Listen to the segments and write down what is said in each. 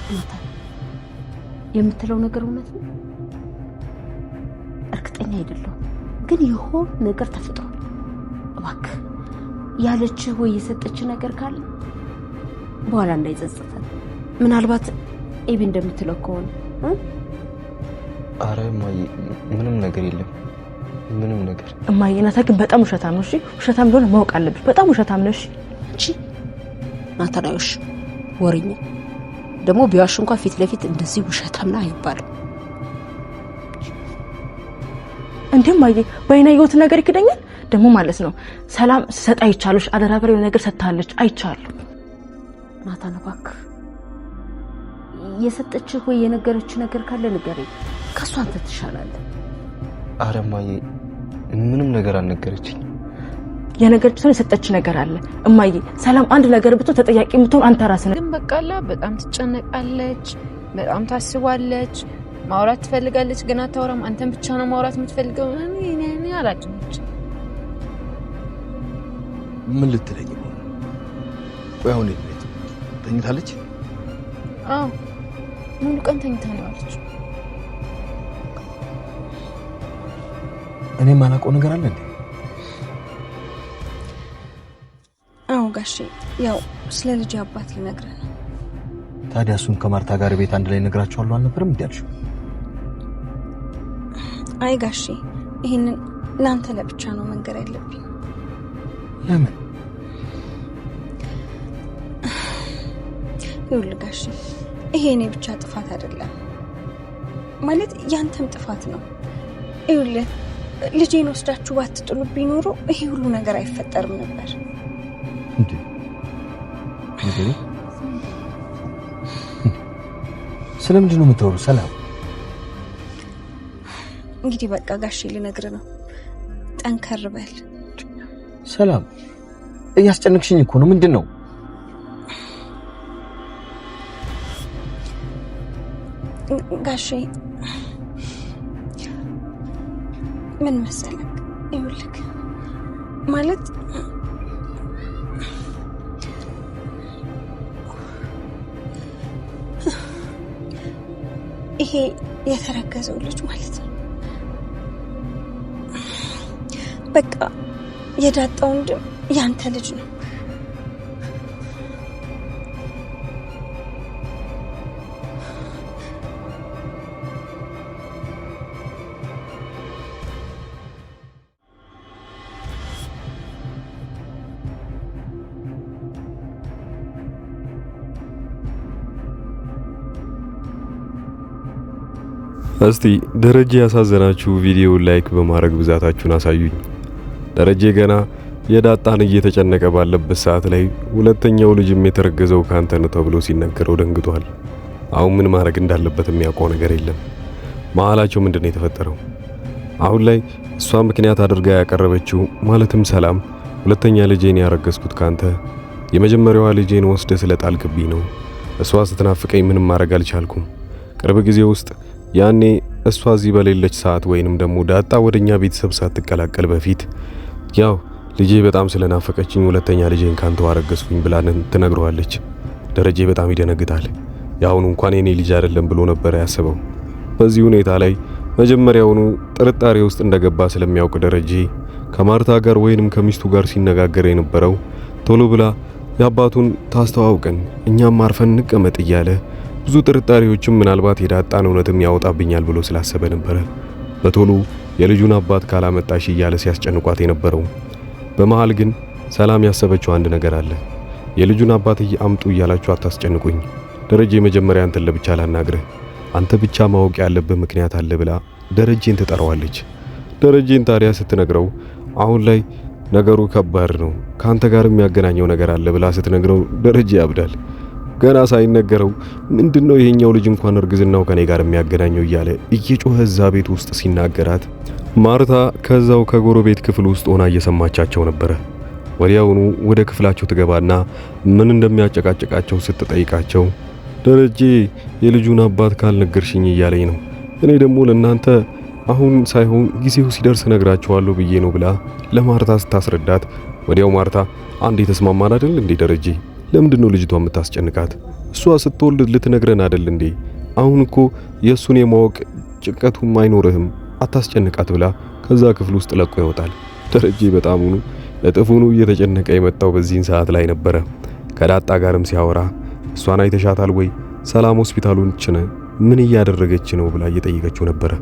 ናታን የምትለው ነገር እውነት ነው? እርግጠኛ አይደለሁም ግን ይሆን ነገር ተፈጥሯል። እባክህ ያለች ወይ የሰጠች ነገር ካለ በኋላ እንዳይጸጸተን። ምናልባት ኤቢ እንደምትለው ከሆነ አረ ማይ ምንም ነገር የለም ምንም ነገር። እማዬ ናታን ግን በጣም ውሸታም ነው። እሺ ውሸታም እንደሆነ ማወቅ አለብሽ። በጣም ውሸታም ነው። እሺ ናታን አይሽ ወሬኛ ደግሞ ቢዋሽ እንኳን ፊት ለፊት እንደዚህ ውሸታም ነው አይባልም። እንዴም ማዬ በእናየውት ነገር ይክደኛል ደግሞ ማለት ነው። ሰላም ሰጣ ይቻለሽ አደራ ብለው ነገር ሰጣለች አይቻለሁ። ናታን እባክህ የሰጠች ወይ የነገረች ነገር ካለ ንገረኝ። ከሷ አንተ ትሻላለህ። አረ ማዬ ምንም ነገር አልነገረችኝ። የነገረች ሰው የሰጠች ነገር አለ እማዬ። ሰላም አንድ ነገር ብትሆን ተጠያቂ የምትሆን አንተ ራስህ ነህ። ግን በቃላ በጣም ትጨነቃለች፣ በጣም ታስባለች፣ ማውራት ትፈልጋለች ግን አታወራም። አንተን ብቻ ነው ማውራት የምትፈልገው። እኔ አላጭነች ምን ልትለኝ ነው? ቆይ አሁን የት ተኝታለች? አዎ ሙሉ ቀን ተኝታ ነው አለች። እኔ ማላውቀው ነገር አለ እንዴ? አዎ ጋሼ ያው ስለ ልጅ አባት ሊነግረን ነው። ታዲያ እሱን ከማርታ ጋር ቤት አንድ ላይ ነግራቸዋለሁ አልነበረም እንዴ አልሽው? አይ ጋሼ ይሄንን ላንተ ለብቻ ነው መንገር ያለብኝ። ለምን? ይኸውልህ ጋሼ ይሄ እኔ ብቻ ጥፋት አይደለም ማለት ያንተም ጥፋት ነው። ይኸውልህ ልጄን ወስዳችሁ ባትጥሉብኝ ኖሮ ይሄ ሁሉ ነገር አይፈጠርም ነበር። እንዴ እንዴ ስለምንድን ነው የምታወሩት? ሰላም እንግዲህ በቃ ጋሼ ልነግርህ ነው። ጠንከር በል። ሰላም እያስጨነቅሽኝ እኮ ነው። ምንድን ነው? ጋሼ ምን መሰለህ ይኸውልህ ማለት ይሄ የተረገዘው ልጅ ማለት ነው በቃ የዳጣው ወንድም ያንተ ልጅ ነው። እስቲ ደረጃ ያሳዘናችሁ ቪዲዮ ላይክ በማድረግ ብዛታችሁን አሳዩኝ። ደረጃ ገና የዳጣን እየተጨነቀ ባለበት ሰዓት ላይ ሁለተኛው ልጅም የተረገዘው ካንተ ነው ተብሎ ሲነገረው ደንግጧል። አሁን ምን ማድረግ እንዳለበት የሚያውቀው ነገር የለም። መሀላቸው ምንድነው የተፈጠረው? አሁን ላይ እሷ ምክንያት አድርጋ ያቀረበችው ማለትም ሰላም ሁለተኛ ልጄን ያረገዝኩት ካንተ የመጀመሪያዋ ልጄን ወስደ ስለጣልክብኝ ነው። እሷ ስትናፍቀኝ ምንም ማድረግ አልቻልኩም። ቅርብ ጊዜ ውስጥ ያኔ እሷ እዚህ በሌለች ሰዓት ወይንም ደግሞ ዳጣ ወደኛ ቤተሰብ ሳትቀላቀል በፊት ያው ልጄ በጣም ስለናፈቀችኝ ሁለተኛ ልጄን ካንተ አረገዝኩኝ ብላን ትነግረዋለች። ደረጃ በጣም ይደነግጣል። ያሁን እንኳን የኔ ልጅ አይደለም ብሎ ነበር ያሰበው። በዚህ ሁኔታ ላይ መጀመሪያውኑ ጥርጣሬ ውስጥ እንደገባ ስለሚያውቅ ደረጃ ከማርታ ጋር ወይንም ከሚስቱ ጋር ሲነጋገር የነበረው ቶሎ ብላ ያባቱን ታስተዋውቀን እኛም አርፈን እንቀመጥ እያለ ብዙ ጥርጣሬዎችም ምናልባት የዳጣን እውነትም ያወጣብኛል ብሎ ስላሰበ ነበር በቶሎ የልጁን አባት ካላመጣሽ እያለ ሲያስጨንቋት የነበረው። በመሃል ግን ሰላም ያሰበችው አንድ ነገር አለ። የልጁን አባት አምጡ እያላችሁ አታስጨንቁኝ፣ ደረጃ መጀመሪያ አንተን ለብቻ ላናግርህ፣ አንተ ብቻ ማወቅ ያለብህ ምክንያት አለ ብላ ደረጃን ትጠራዋለች። ደረጃን ታዲያ ስትነግረው አሁን ላይ ነገሩ ከባድ ነው ካንተ ጋር የሚያገናኘው ነገር አለ ብላ ስትነግረው ደረጃ ያብዳል። ገና ሳይነገረው ምንድነው ይሄኛው ልጅ እንኳን እርግዝናው ከኔ ጋር የሚያገናኘው እያለ እየጮኸ እዛ ቤት ውስጥ ሲናገራት ማርታ ከዛው ከጎረቤት ክፍል ውስጥ ሆና እየሰማቻቸው ነበር። ወዲያውኑ ወደ ክፍላቸው ትገባና ምን እንደሚያጨቃጨቃቸው ስትጠይቃቸው ደረጃ የልጁን አባት ካልነገርሽኝ እያለኝ ነው፣ እኔ ደግሞ ለናንተ አሁን ሳይሆን ጊዜው ሲደርስ ነግራቸዋለሁ ብዬ ነው ብላ ለማርታ ስታስረዳት ወዲያው ማርታ አንዴ ተስማማን አይደል እንዴ ደረጃ ለምንድነው ልጅቷ የምታስጨንቃት? እሷ ስትወልድ ልትነግረን አይደል እንዴ? አሁን እኮ የሱን የማወቅ ጭንቀቱም አይኖርህም፣ አታስጨንቃት ብላ ከዛ ክፍል ውስጥ ለቆ ይወጣል። ደረጀ በጣሙኑ ለጥፉኑ እየተጨነቀ የመጣው በዚህን ሰዓት ላይ ነበረ። ከዳጣ ጋርም ሲያወራ እሷን አይተሻታል ወይ? ሰላም ሆስፒታሉን ምን እያደረገች ነው ብላ እየጠየቀችው ነበረ።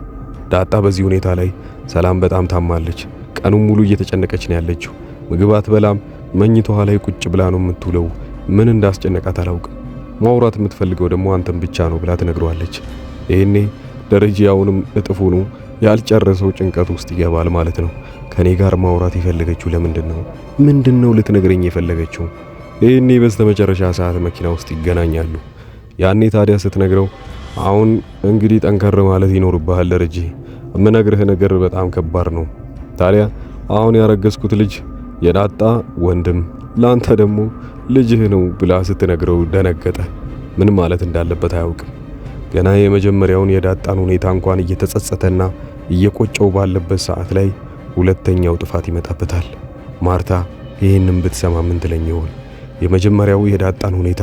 ዳጣ በዚህ ሁኔታ ላይ ሰላም በጣም ታማለች። ቀኑን ሙሉ እየተጨነቀች ነው ያለችው። ምግብ አትበላም፣ መኝታዋ ላይ ቁጭ ብላ ነው የምትውለው። ምን እንዳስጨነቃት አላውቅም። ማውራት የምትፈልገው ደግሞ አንተን ብቻ ነው ብላ ትነግረዋለች። ይሄኔ ደረጃ አሁንም እጥፉኑ ያልጨረሰው ጭንቀት ውስጥ ይገባል ማለት ነው። ከኔ ጋር ማውራት የፈለገችው ምንድነው ልትነግረኝ የፈለገችው? ይሄኔ በስተመጨረሻ ሰዓት መኪና ውስጥ ይገናኛሉ። ያኔ ታዲያ ስትነግረው አሁን እንግዲህ ጠንከር ማለት ይኖርብሃል ደረጀ፣ የምነግርህ ነገር በጣም ከባድ ነው። ታዲያ አሁን ያረገዝኩት ልጅ የዳጣ ወንድም ላንተ ደግሞ ልጅህ ነው ብላ ስትነግረው ደነገጠ። ምን ማለት እንዳለበት አያውቅም። ገና የመጀመሪያውን የዳጣን ሁኔታ እንኳን እየተጸጸተና እየቆጨው ባለበት ሰዓት ላይ ሁለተኛው ጥፋት ይመጣበታል። ማርታ ይህንን ብትሰማ ምን ትለኝ ይሆን? የመጀመሪያው የዳጣን ሁኔታ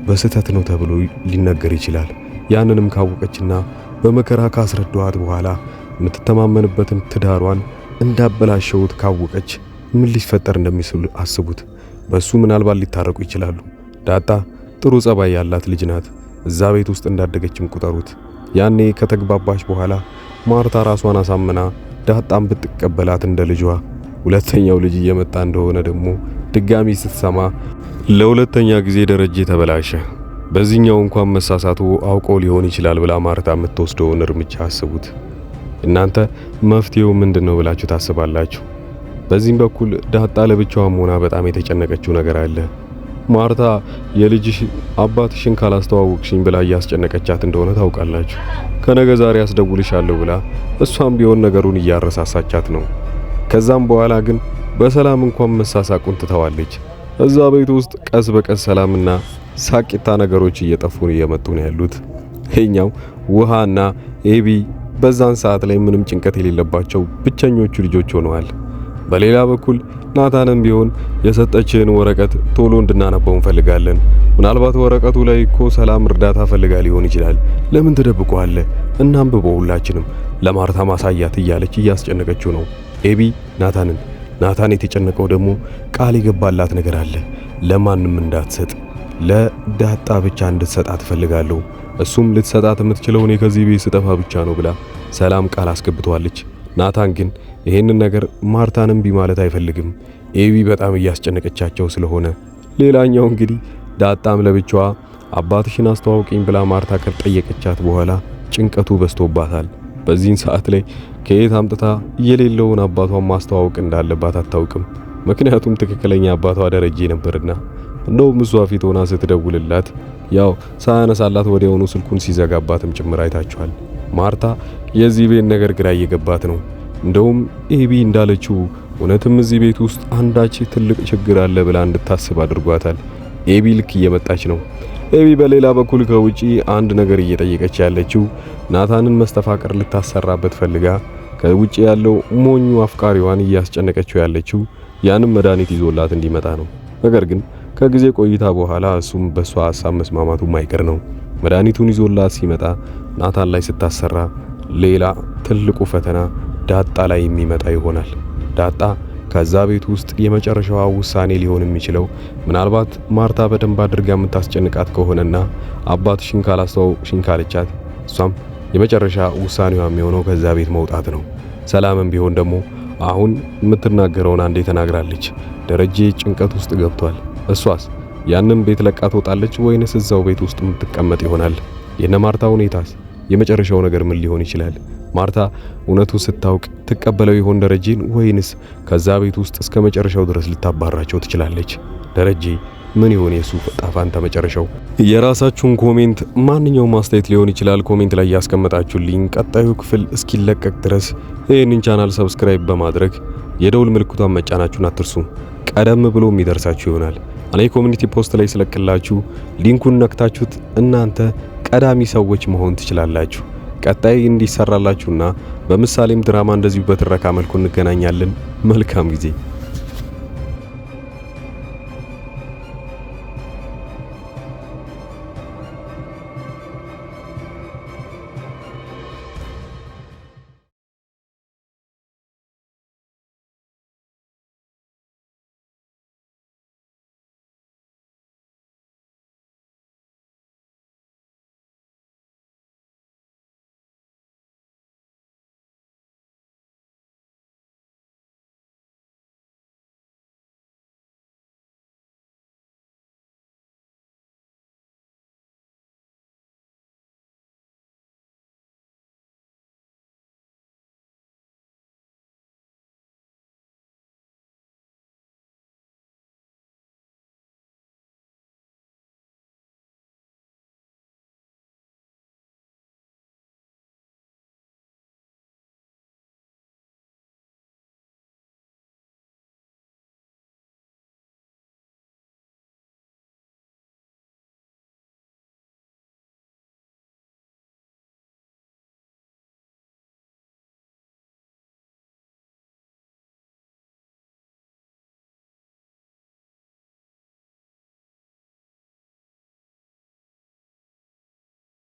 በስህተት ነው ተብሎ ሊነገር ይችላል። ያንንም ካወቀችና በመከራ ካስረዳዋት በኋላ የምትተማመንበትን ትዳሯን እንዳበላሸውት ካወቀች ምን ሊፈጠር እንደሚችል አስቡት። በሱ ምናልባት ሊታረቁ ይችላሉ። ዳጣ ጥሩ ጸባይ ያላት ልጅ ናት። እዛ ቤት ውስጥ እንዳደገችም ቁጠሩት። ያኔ ከተግባባች በኋላ ማርታ ራሷን አሳምና ዳጣም ብትቀበላት እንደ ልጇ፣ ሁለተኛው ልጅ እየመጣ እንደሆነ ደግሞ ድጋሚ ስትሰማ ለሁለተኛ ጊዜ ደረጀ ተበላሸ። በዚህኛው እንኳን መሳሳቱ አውቆ ሊሆን ይችላል ብላ ማርታ የምትወስደውን እርምጃ አስቡት። እናንተ መፍትሄው ምንድነው ብላችሁ ታስባላችሁ? በዚህም በኩል ዳጣ ለብቻዋም ሆና በጣም የተጨነቀችው ነገር አለ። ማርታ የልጅሽ አባትሽን ካላስተዋወቅሽኝ ብላ እያስጨነቀቻት እንደሆነ ታውቃላችሁ። ከነገ ዛሬ አስደውልሻለሁ ብላ እሷም ቢሆን ነገሩን እያረሳሳቻት ነው። ከዛም በኋላ ግን በሰላም እንኳን መሳሳቁን ትተዋለች። እዛ ቤት ውስጥ ቀስ በቀስ ሰላምና ሳቂታ ነገሮች እየመጡ ነው ያሉት። ይሄኛው ውሃና ኤቢ በዛን ሰዓት ላይ ምንም ጭንቀት የሌለባቸው ብቸኞቹ ልጆች ሆነዋል። በሌላ በኩል ናታንም ቢሆን የሰጠችህን ወረቀት ቶሎ እንድናነበው እንፈልጋለን። ምናልባት ወረቀቱ ላይ እኮ ሰላም እርዳታ ፈልጋ ሊሆን ይችላል። ለምን ትደብቀዋለህ? እናንብበው ሁላችንም፣ ለማርታ ማሳያት እያለች እያስጨነቀችው ነው ኤቢ ናታን የተጨነቀው ደግሞ ቃል የገባላት ነገር አለ። ለማንም እንዳትሰጥ፣ ለዳጣ ብቻ እንድትሰጣት ፈልጋለሁ። እሱም ልትሰጣት የምትችለው እኔ ከዚህ ቤት ስጠፋ ብቻ ነው ብላ ሰላም ቃል አስገብቷለች። ናታን ግን ይሄንን ነገር ማርታንም ቢማለት አይፈልግም። ኤቢ በጣም እያስጨነቀቻቸው ስለሆነ ሌላኛው እንግዲህ ዳጣም ለብቻዋ አባትሽን አስተዋውቂኝ ብላ ማርታ ከጠየቀቻት በኋላ ጭንቀቱ በዝቶባታል። በዚህን ሰዓት ላይ ከየት አምጥታ የሌለውን አባቷን ማስተዋወቅ እንዳለባት አታውቅም። ምክንያቱም ትክክለኛ አባቷ ደረጀ ነበርና። እንደውም እሷ ፊት ሆና ስትደውልላት ያው ሳያነሳላት ወዲያውኑ ስልኩን ሲዘጋባትም ጭምር አይታችኋል። ማርታ የዚህ ቤት ነገር ግራ እየገባት ነው። እንደውም ኤቢ እንዳለችው እውነትም እዚህ ቤት ውስጥ አንዳች ትልቅ ችግር አለ ብላ እንድታስብ አድርጓታል። ኤቢ ልክ እየመጣች ነው። ኤቢ በሌላ በኩል ከውጪ አንድ ነገር እየጠየቀች ያለችው ናታንን መስተፋቀር ልታሰራበት ፈልጋ ከውጪ ያለው ሞኙ አፍቃሪዋን እያስጨነቀችው ያለችው ያንም መድኃኒት ይዞላት እንዲመጣ ነው። ነገር ግን ከጊዜ ቆይታ በኋላ እሱም በሷ ሐሳብ መስማማቱ ማይቀር ነው። መድኃኒቱን ይዞላት ሲመጣ ናታን ላይ ስታሰራ ሌላ ትልቁ ፈተና ዳጣ ላይ የሚመጣ ይሆናል። ዳጣ ከዛ ቤት ውስጥ የመጨረሻዋ ውሳኔ ሊሆን የሚችለው ምናልባት ማርታ በደንብ አድርጋ የምታስጨንቃት ከሆነና አባትሽን ካላስተዋወቅሽኝ ካለቻት እሷም የመጨረሻ ውሳኔዋ የሚሆነው ከዛ ቤት መውጣት ነው። ሰላምም ቢሆን ደግሞ አሁን የምትናገረውን አንዴ ተናግራለች። ደረጀ ጭንቀት ውስጥ ገብቷል። እሷስ ያንን ቤት ለቃ ትወጣለች ወይንስ እዛው ቤት ውስጥ የምትቀመጥ ይሆናል? የነ ማርታ ሁኔታስ የመጨረሻው ነገር ምን ሊሆን ይችላል? ማርታ እውነቱ ስታውቅ ትቀበለው ይሆን ደረጀን ወይንስ ከዛ ቤት ውስጥ እስከ መጨረሻው ድረስ ልታባራቸው ትችላለች? ደረጀ ምን ይሆን የሱ ጣፋንታ መጨረሻው? የራሳችሁን ኮሜንት፣ ማንኛውም አስተያየት ሊሆን ይችላል ኮሜንት ላይ ያስቀመጣችሁልኝ። ቀጣዩ ክፍል እስኪለቀቅ ድረስ ይህንን ቻናል ሰብስክራይብ በማድረግ የደውል ምልክቷን መጫናችሁን አትርሱ። ቀደም ብሎ የሚደርሳችሁ ይሆናል። እኔ ኮሚኒቲ ፖስት ላይ ስለቅላችሁ ሊንኩን ነክታችሁት እናንተ ቀዳሚ ሰዎች መሆን ትችላላችሁ። ቀጣይ እንዲሰራላችሁና በምሳሌም ድራማ እንደዚሁ በትረካ መልኩ እንገናኛለን። መልካም ጊዜ